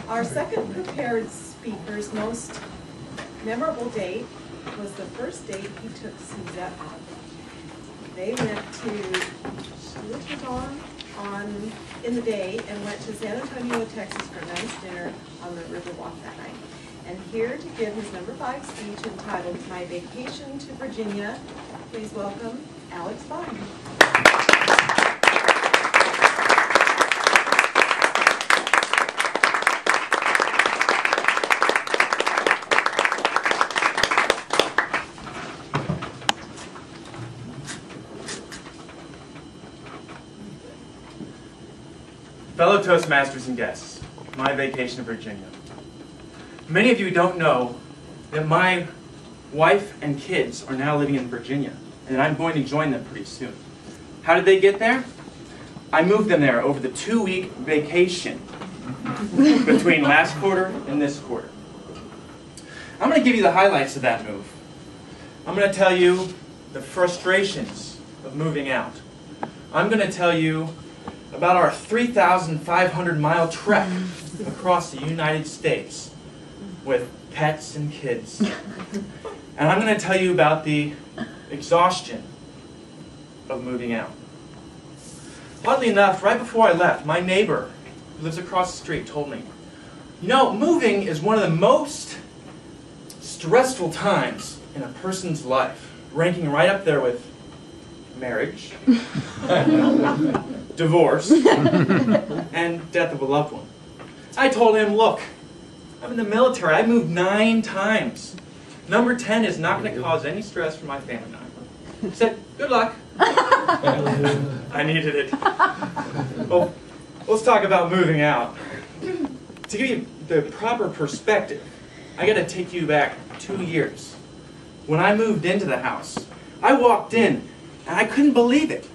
Our second prepared speaker's most memorable date was the first date he took Suzette on. They went to, which was on in the day, and went to San Antonio, Texas for a nice dinner on the Riverwalk that night. And here to give his number 5 speech entitled My Vacation to Virginia, please welcome Alex Bein. Fellow Toastmasters and guests, my vacation to Virginia. Many of you don't know that my wife and kids are now living in Virginia, and I'm going to join them pretty soon. How did they get there? I moved them there over the 2-week vacation between last quarter and this quarter. I'm going to give you the highlights of that move. I'm going to tell you the frustrations of moving out. I'm going to tell you about our 3,500-mile trek across the United States with pets and kids. And I'm going to tell you about the exhaustion of moving out. Oddly enough, right before I left, my neighbor who lives across the street told me, you know, moving is one of the most stressful times in a person's life, ranking right up there with marriage, divorce, and death of a loved one. I told him, look, I'm in the military. I moved 9 times. Number 10 is not going to cause any stress for my family. He said, good luck. I needed it. Well, let's talk about moving out. To give you the proper perspective, I got to take you back 2 years. When I moved into the house, I walked in and I couldn't believe it.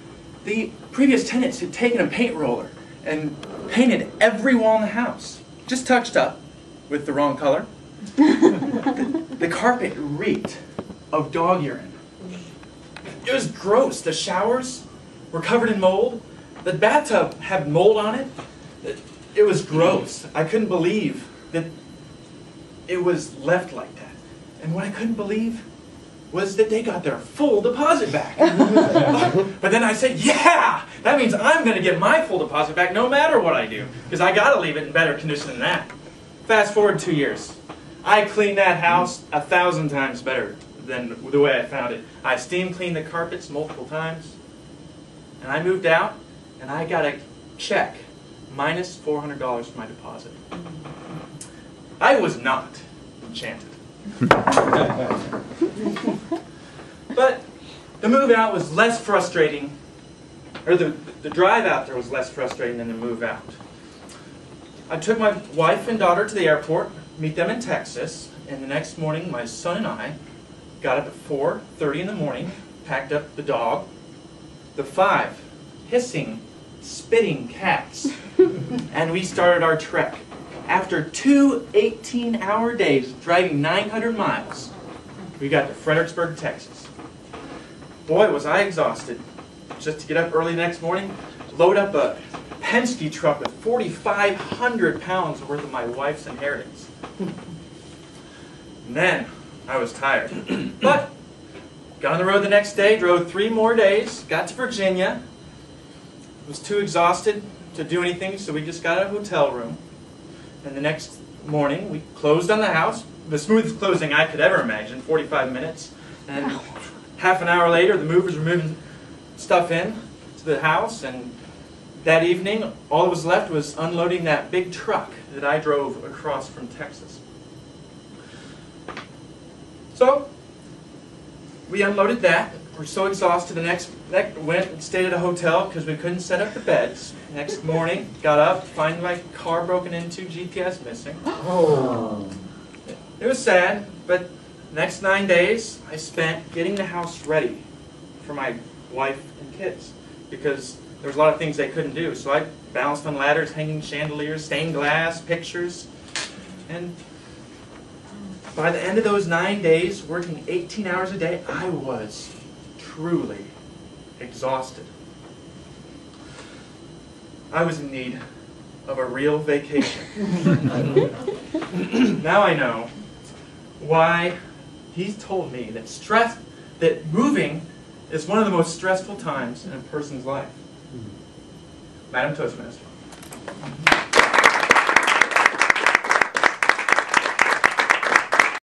The previous tenants had taken a paint roller and painted every wall in the house, just touched up with the wrong color. The carpet reeked of dog urine. It was gross. The showers were covered in mold. The bathtub had mold on it. It was gross. I couldn't believe that it was left like that. And what I couldn't believe was that they got their full deposit back. But then I said, yeah, that means I'm going to get my full deposit back no matter what I do, because I got to leave it in better condition than that. Fast forward 2 years. I cleaned that house 1,000 times better than the way I found it. I steam cleaned the carpets multiple times. And I moved out, and I got a check, minus $400 for my deposit. I was not enchanted. But the move out was less frustrating, or the drive out there was less frustrating than the move out. I took my wife and daughter to the airport, meet them in Texas, and the next morning my son and I got up at 4:30 in the morning, packed up the dog, the 5 hissing, spitting cats, and we started our trek. After 2 18-hour days driving 900 miles, we got to Fredericksburg, Texas. Boy, was I exhausted. Just to get up early the next morning, load up a Penske truck with 4,500 pounds worth of my wife's inheritance. And then I was tired. But got on the road the next day, drove 3 more days, got to Virginia. Was too exhausted to do anything, so we just got a hotel room. And the next morning, we closed on the house, the smoothest closing I could ever imagine, 45 minutes. And half an hour later, the movers were moving stuff in to the house, and that evening, all that was left was unloading that big truck that I drove across from Texas. So, we unloaded that. We're so exhausted, went and stayed at a hotel because we couldn't set up the beds. Next morning, got up, find my car broken into, GPS missing. Oh. It was sad, but the next 9 days I spent getting the house ready for my wife and kids because there was a lot of things they couldn't do. So I balanced on ladders, hanging chandeliers, stained glass, pictures, and by the end of those 9 days, working 18 hours a day, I was truly exhausted. I was in need of a real vacation. Now I know why he's told me that moving is one of the most stressful times in a person's life. Madam Toastmaster.